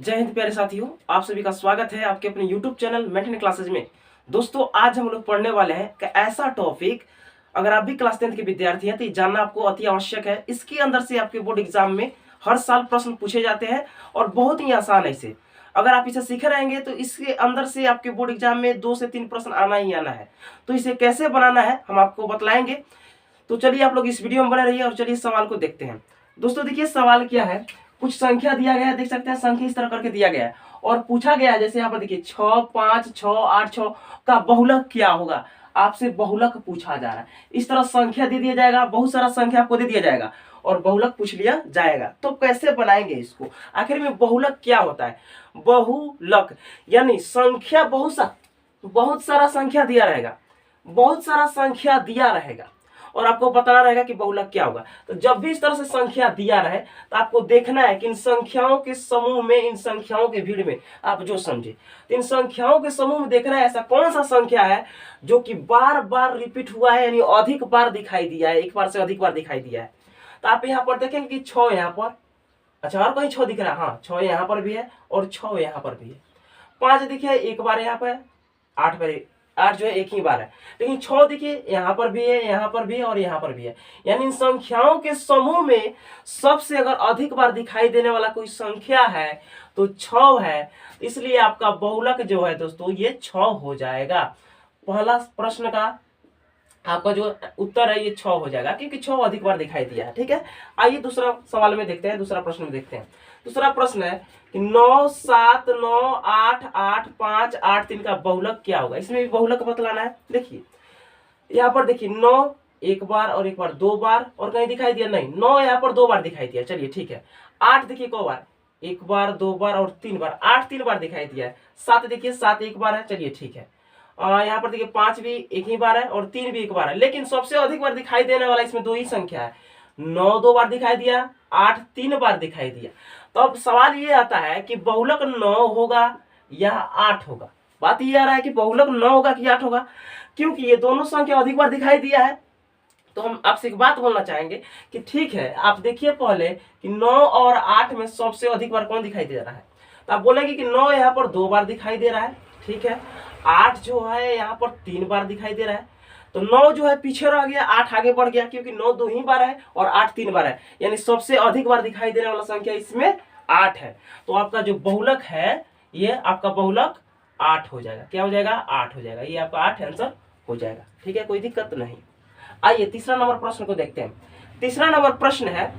जय हिंद प्यारे साथियों, आप सभी का स्वागत है आपके अपने YouTube चैनल मेंटेन क्लासेज में। दोस्तों, आज हम लोग पढ़ने वाले हैं कि ऐसा टॉपिक, अगर आप भी क्लास 10th के विद्यार्थी हैं तो ये जानना आपको अति आवश्यक है। इसके अंदर से आपके बोर्ड एग्जाम में हर साल प्रश्न पूछे जाते हैं और बहुत ही आसान है इसे। अगर आप इसे सीखे रहेंगे तो इसके अंदर से आपके बोर्ड एग्जाम में 2 से 3 प्रश्न आना ही आना है। तो इसे कैसे बनाना है हम आपको बतलाएंगे। तो चलिए आप लोग इस वीडियो में बने रहिए और चलिए सवाल को देखते हैं। दोस्तों देखिए सवाल क्या है, कुछ संख्या दिया गया है, देख सकते हैं संख्या इस तरह करके दिया गया है और पूछा गया है, जैसे यहाँ पर देखिए 6, 5, 6, 8, 6 का बहुलक क्या होगा। आपसे बहुलक पूछा जा रहा है। इस तरह संख्या दे दिया जाएगा, बहुत सारा संख्या आपको दे दिया जाएगा और बहुलक पूछ लिया जाएगा। तो कैसे बनाएंगे इसको, आखिर में बहुलक क्या होता है। बहुलक यानी संख्या बहुत सारा संख्या दिया रहेगा, बहुत सारा संख्या दिया रहेगा और आपको बताना रहेगा कि बहुलक क्या होगा। तो जब भी इस तरह से संख्या दिया रहे तो आपको देखना है कि इन संख्याओं के समूह में, इन संख्याओं के भीड़ में आप जो समझे, तो इन संख्याओं के समूह में देखना है ऐसा कौन सा संख्या है जो कि बार बार रिपीट हुआ है, यानी अधिक बार दिखाई दिया है, एक बार से अधिक बार दिखाई दिया है। तो आप यहाँ पर देखेंगे कि 6 यहाँ पर, अच्छा और कहीं 6 दिख रहा है, हाँ 6 यहाँ पर भी है और 6 यहाँ पर भी है। 5 देखिए एक बार यहाँ पर, 8 पर 8 जो है एक ही बार है, लेकिन 6 देखिए यहाँ पर भी है, यहाँ पर भी है और यहाँ पर भी है। यानी इन संख्याओं के समूह में सबसे अगर अधिक बार दिखाई देने वाला कोई संख्या है तो 6 है। इसलिए आपका बहुलक जो है दोस्तों ये 6 हो जाएगा। पहला प्रश्न का आपका जो उत्तर है ये 6 हो जाएगा, क्योंकि 6 अधिक बार दिखाई दिया है। ठीक है, आइए दूसरा सवाल में देखते हैं, दूसरा प्रश्न में देखते हैं। दूसरा प्रश्न है कि 9, 7, 9, 8, 8, 5, 8, 3 का बहुलक क्या होगा। इसमें भी बहुलक बतलाना है। देखिए यहाँ पर देखिए 9 एक बार और एक बार 2 बार और कहीं दिखाई दिया नहीं, 9 यहाँ पर 2 बार दिखाई दिया, चलिए ठीक है। 8 देखिए कौ बार, एक बार 2 बार और 3 बार, 8 3 बार दिखाई दिया है। 7 देखिए 7 एक बार है, चलिए ठीक है। यहाँ पर देखिए 5 भी एक ही बार है और 3 भी एक बार है, लेकिन सबसे अधिक बार दिखाई देने वाला इसमें 2 ही संख्या है। 9 2 बार दिखाई दिया, 8 3 बार दिखाई दिया। तो अब सवाल ये आता है कि बहुलक 9 होगा या 8 होगा। बात ये आ रहा है कि बहुलक 9 होगा कि 8 होगा, क्योंकि ये दोनों संख्या अधिक बार दिखाई दिया है। तो हम आपसे एक बात बोलना चाहेंगे कि ठीक है, आप देखिए पहले कि 9 और 8 में सबसे अधिक बार कौन दिखाई दे रहा है। तो आप बोलेंगे कि 9 यहाँ पर 2 बार दिखाई दे रहा है, ठीक है। 8 जो है यहाँ पर 3 बार दिखाई दे रहा है। तो 9 जो है पीछे रह गया, 8 आगे बढ़ गया, क्योंकि 9 2 ही बार है और 8 3 बार है, यानी सबसे अधिक बार दिखाई देने वाला संख्या इसमें 8 है। तो आपका जो बहुलक है ये आपका बहुलक 8 हो जाएगा। क्या हो जाएगा? 8 हो जाएगा। ये आपका 8 आंसर हो जाएगा। ठीक है, कोई दिक्कत नहीं। आइए तीसरा नंबर प्रश्न को देखते हैं। तीसरा नंबर प्रश्न है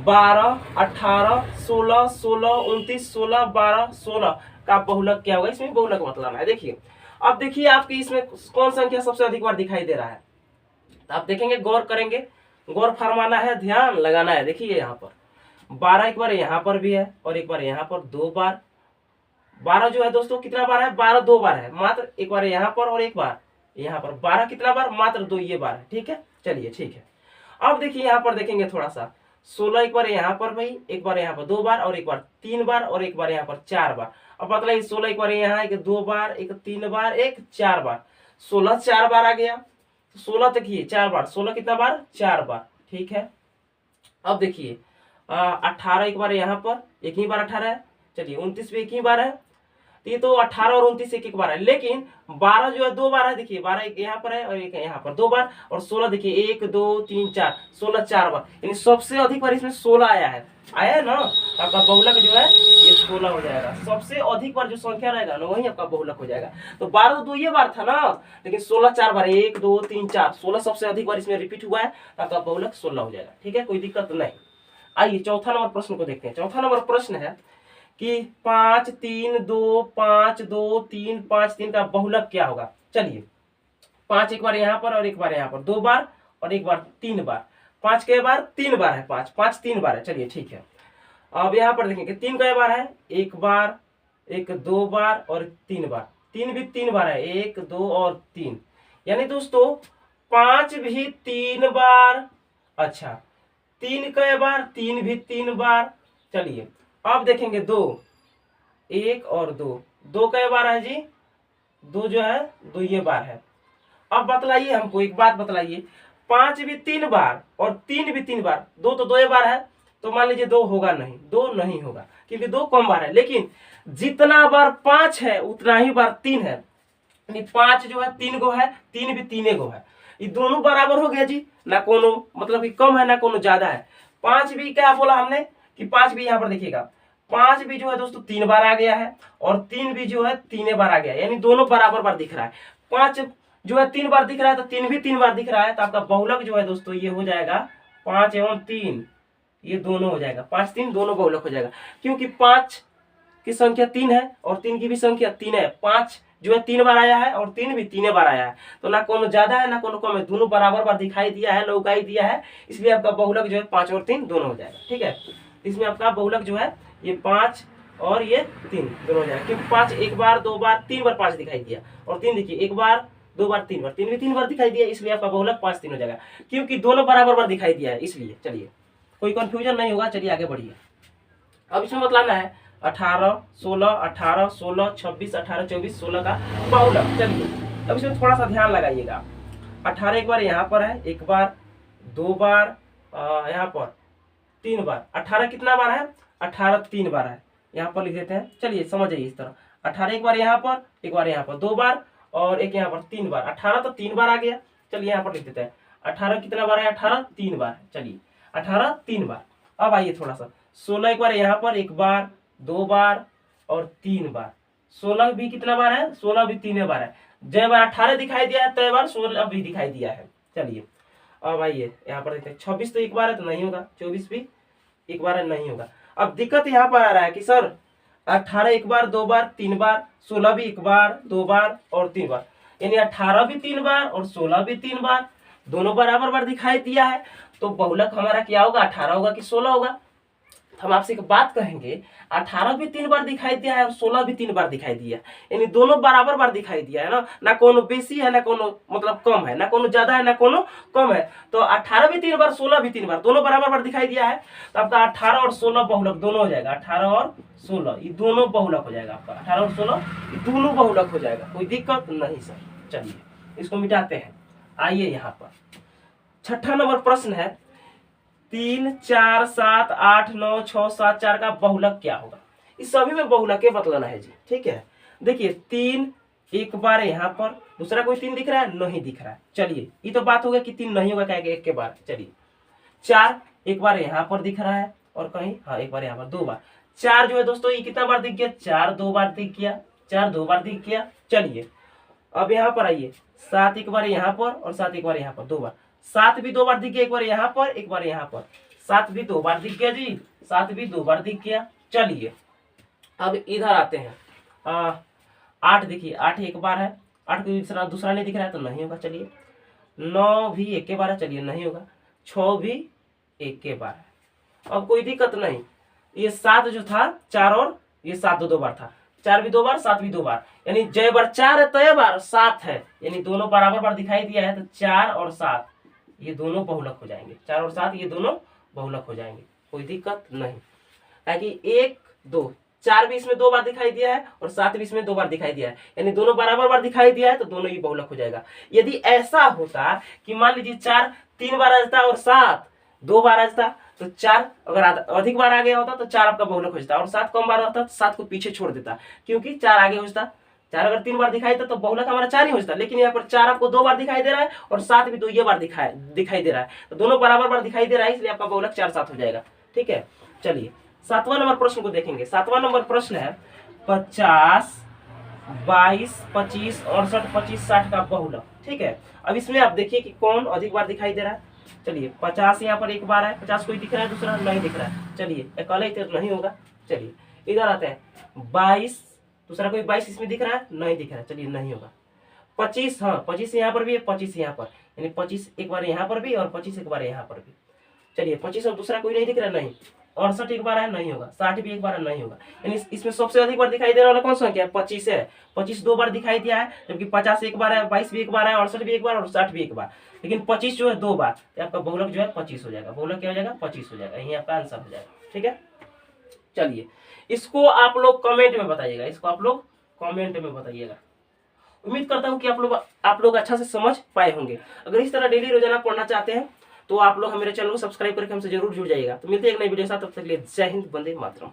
12, 18, 16, 16, 29, 16, 12, 16 का बहुलक क्या होगा। इसमें बहुलक बतलाना है। देखिए अब देखिए आपकी इसमें कौन संख्या सबसे अधिक बार दिखाई दे रहा है। तो आप देखेंगे, गौर करेंगे, गौर फरमाना है, ध्यान लगाना है। देखिए यहाँ पर 12 एक बार यहाँ पर भी है और एक बार यहाँ पर 2 बार। 12 जो है दोस्तों कितना बार है? 12 2 बार है, मात्र एक बार यहाँ पर और एक बार यहाँ पर। 12 कितना बार? मात्र 2 ये बार है। ठीक है, चलिए ठीक है। अब देखिए यहाँ पर देखेंगे थोड़ा सा, 16 एक बार यहाँ पर भाई, एक बार यहाँ पर 2 बार और एक बार 3 बार और एक बार यहाँ पर 4 बार। अब बतलाइए 16 एक बार यहाँ, एक 2 बार, एक 3 बार, एक 4 बार। 16 4 बार आ गया, 16 देखिए 4 बार, 16 कितना बार? 4 बार। ठीक है, अब देखिए 18 एक बार यहाँ पर, एक ही बार 18 है। चलिए 29 भी एक ही बार है। ये तो 18 और 29 एक एक बार है, लेकिन 12 जो है 2 बार है। देखिए 12 एक यहाँ पर है और एक यहाँ पर 2 बार, और 16 देखिए 1 2 3 4, 16 4 बार, यानी सबसे अधिक बार इसमें 16 आया है। आया है ना, तो आपका बहुलक जो है ये 16 हो जाएगा। सबसे अधिक बार जो संख्या रहेगा ना वही आपका बहुलक हो जाएगा। तो 12 तो 2 ये बार था ना, लेकिन 16 4 बार, 1 2 3 4, 16 सबसे अधिक बार इसमें रिपीट हुआ है, तो आपका बहुलक 16 हो जाएगा। ठीक है, कोई दिक्कत नहीं। आइए चौथा नंबर प्रश्न को देखते हैं। चौथा नंबर प्रश्न है कि 5 3 2 5 2 3 5 3 का बहुलक क्या होगा। चलिए 5 एक बार यहाँ पर और एक बार यहाँ पर, 2 बार और एक बार 3 बार। 5 के बार 3 बार है, 5 5 3 बार है। चलिए ठीक है, अब यहाँ पर देखेंगे 3 कई बार है, एक बार, एक 2 बार और 3 बार। 3 भी 3 बार है, 1 2 और 3, यानी दोस्तों 5 भी 3 बार। अच्छा 3 कई बार? 3 भी 3 बार। चलिए अब देखेंगे 2, 1 और 2, 2 कई बार है जी? 2 जो है 2 ये बार है। अब बतलाइए हमको एक बात बतलाइए, 5 भी 3 बार और 3 भी 3 बार, 2 तो 2 बार है, तो मान लीजिए 2 होगा नहीं, 2 नहीं होगा क्योंकि 2 कम बार है। लेकिन जितना बार 5 है उतना ही बार 3 है, यानी 5 जो है 3 गो है, 3 भी 3 गो है, ये दोनों बराबर हो गया जी, ना कोनो मतलब कि कम है ना कोनो ज्यादा है। 5 भी क्या बोला हमने कि 5 भी यहाँ पर देखिएगा, 5 भी जो है दोस्तों 3 बार आ गया है और 3 भी जो है 3 बार आ गया है, यानी दोनों बराबर बार दिख रहा है। 5 जो है 3 बार दिख रहा है तो 3 भी 3 बार दिख रहा है, तो आपका बहुलक जो है दोस्तों ये हो जाएगा 5 एवं 3, ये दोनों हो जाएगा, 5 3 दोनों बहुलक हो जाएगा। क्योंकि 5 की संख्या 3 है और 3 की भी संख्या 3 है, 5 जो है 3 बार आया है और 3 भी 3 बार आया है, तो ना कोनो ज्यादा है ना कोनो कम है, दोनों बराबर बार दिखाई दिया है, लौकाई दिया है, इसलिए आपका बहुलक जो है 5 और 3 दोनों हो जाएगा। ठीक है, इसमें आपका बहुलक जो है ये 5 और ये 3 दोनों हो जाएगा, क्योंकि 5 एक बार 2 बार 3 बार 5 दिखाई दिया और 3 देखिए एक बार 2 बार 3 बार, 3 भी 3 बार दिखाई दिया, इसलिए आपका बहुलक 5 3 हो जाएगा, क्योंकि दोनों बराबर बार दिखाई दिया है इसलिए। चलिए कोई कंफ्यूजन नहीं होगा, चलिए आगे बढ़िए। अब इसमें मतलब है 18 16 18 16 26 18 24 16 का बहुलक। चलिए अब इसमें थोड़ा सा ध्यान लगाइएगा, 18 एक बार यहाँ पर है, एक बार 2 बार यहाँ पर 3 बार, 18 कितना बार है, 18 3 बार है, यहाँ पर लिख देते हैं। चलिए समझ जाइए इस तरह, 18 एक बार यहाँ पर, एक बार यहाँ पर 2 बार और एक यहाँ पर 3 बार, 18 तो 3 बार आ गया। चलिए यहाँ पर लिख देते हैं 18 कितना बार है, 18 3 बार, चलिए 18 3 बार। अब आइए थोड़ा सा 16 एक बार यहाँ पर, एक बार 2 बार और 3 बार, 16 भी कितना बार है, 16 भी 3 बार है, जय बार 18 दिखाई दिया है तय बार 16 भी दिखाई दिया है। चलिए अब आइए यहाँ पर देखते हैं, 26 तो एक बार है तो नहीं होगा, 24 भी एक बार है नहीं होगा। अब दिक्कत यहाँ पर आ रहा है कि सर 18 एक बार 2 बार 3 बार, 16 भी एक बार 2 बार और 3 बार, यानी 18 भी 3 बार और 16 भी 3 बार, दोनों बराबर बार दिखाई दिया है, तो बहुलक हमारा क्या होगा, 18 होगा कि 16 होगा। हम आपसे एक बात कहेंगे, 18 भी 3 बार दिखाई दिया है और 16 भी 3 बार दिखाई दिया, यानी दोनों बराबर बार दिखाई दिया है ना कोनो बेसी है ना कोनो मतलब कम है, ना कोनो ज्यादा है ना कोनो कम है, तो 18 भी 3 बार 16 भी 3 बार दोनों बराबर बार दिखाई दिया है, तो आपका 18 और 16 बहुलक दोनों हो जाएगा, 18 और 16 ये दोनों बहुलक हो जाएगा, आपका 18 और 16 ये दोनों बहुलक हो जाएगा, कोई दिक्कत नहीं सर। चलिए इसको मिटाते हैं। आइए यहाँ पर छठा नंबर प्रश्न है, 3 4 7 8 9 6 7 4 का बहुलक क्या होगा। इस सभी में बहुलक के बतलाना है जी। ठीक है, देखिए 3 एक बार यहाँ पर, दूसरा कोई 3 दिख रहा है, नहीं दिख रहा है। चलिए ये तो बात हो गया कि 3 नहीं होगा, क्या एक के बार। चलिए 4 एक बार यहाँ पर दिख रहा है और कहीं हाँ एक बार यहाँ पर 2 बार, 4 जो है दोस्तों ये कितना बार दिख गया, 4 2 बार दिख गया, 4 2 बार दिख गया। चलिए अब यहाँ पर आइए, 7 एक बार यहाँ पर और 7 एक बार यहाँ पर 2 बार, 7 भी 2 बार दिख गया, एक बार यहाँ पर एक बार यहाँ पर, 7 भी 2 बार दिख गया जी, 7 भी 2 बार दिख गया। चलिए अब इधर आते हैं, 8 देखिए 8 एक बार है, 8 को दूसरा नहीं दिख रहा है तो नहीं होगा। चलिए 9 भी एक के बार है, चलिए नहीं होगा। 6 भी एक के बार है, अब कोई दिक्कत नहीं। ये 7 जो था 4 और ये 7 2 बार था, 4 भी 2 बार 7 भी 2 बार, यानी जय बार 4 है तय बार 7 है, यानी दोनों बराबर बार दिखाई दिया है, तो 4 और 7 ये दोनों बहुलक हो जाएंगे, 4 और 7 ये दोनों बहुलक हो जाएंगे, कोई दिक्कत नहीं। ताकि 1 2 4 भी इसमें 2 बार दिखाई दिया है और 7 भी इसमें 2 बार दिखाई दिया है, यानी दोनों बराबर बार दिखाई दिया है, तो दोनों ही बहुलक हो जाएगा। यदि ऐसा होता कि मान लीजिए 4 3 बार आ जाता और 7 2 बार आ जाता, तो 4 अगर अधिक बार आ गया होता तो 4 आपका बहुलक हो जाता, और 7 कम बार होता तो 7 को पीछे छोड़ देता, क्योंकि 4 आगे हो जाता। 4 अगर 3 बार दिखाई देता तो बहुलक हमारा 4 ही हो जाता, लेकिन यहाँ पर 4 आपको 2 बार दिखाई दे रहा है और 7 भी 2 बार दिखाई दे रहा है, तो दोनों बराबर बार दिखाई दे रहा है, इसलिए आपका बहुलक 4 7 हो जाएगा। ठीक है, चलिए 7वां नंबर प्रश्न को देखेंगे। 7वां नंबर प्रश्न है 50 22 25 68 25 60 का बहुलक। ठीक है, अब इसमें आप देखिए कि कौन अधिक बार दिखाई दे रहा है। चलिए 50 यहाँ पर एक बार है, 50 कोई दिख रहा है, दूसरा नहीं दिख रहा है, चलिए अकेले तो नहीं होगा। चलिए इधर आते हैं 22, दूसरा कोई 22 इसमें दिख रहा है, नहीं दिख रहा है, चलिए नहीं होगा। 25 हाँ 25 यहाँ पर भी है, 25 यहाँ पर, यानी 25 एक बार यहाँ पर भी और 25 एक बार यहाँ पर भी। चलिए 25 और दूसरा कोई नहीं दिख रहा है, नहीं। 68 एक बार है, नहीं होगा। 60 भी एक बार है, नहीं होगा। यानी इसमें सबसे अधिक बार दिखाई देने वाला कौन सा है, 25 है। 25 2 बार दिखाई दिया है, जबकि 50 एक बार है, 22 भी एक बार है, 68 भी एक बार और 60 भी एक बार, लेकिन 25 जो है 2 बार, तो आपका बहुलक जो है 25 हो जाएगा। बहुलक क्या हो जाएगा, 25 हो जाएगा, यही आपका आंसर हो जाएगा। ठीक है, चलिए इसको आप लोग कमेंट में बताइएगा, इसको आप लोग कमेंट में बताइएगा। उम्मीद करता हूँ कि आप लोग अच्छा से समझ पाए होंगे। अगर इस तरह डेली रोजाना पढ़ना चाहते हैं तो आप लोग मेरे चैनल को सब्सक्राइब करके हमसे जरूर जुड़ जाइएगा। तो मिलते हैं एक नई वीडियो के साथ, तब तक के लिए जय हिंद, वंदे मातरम।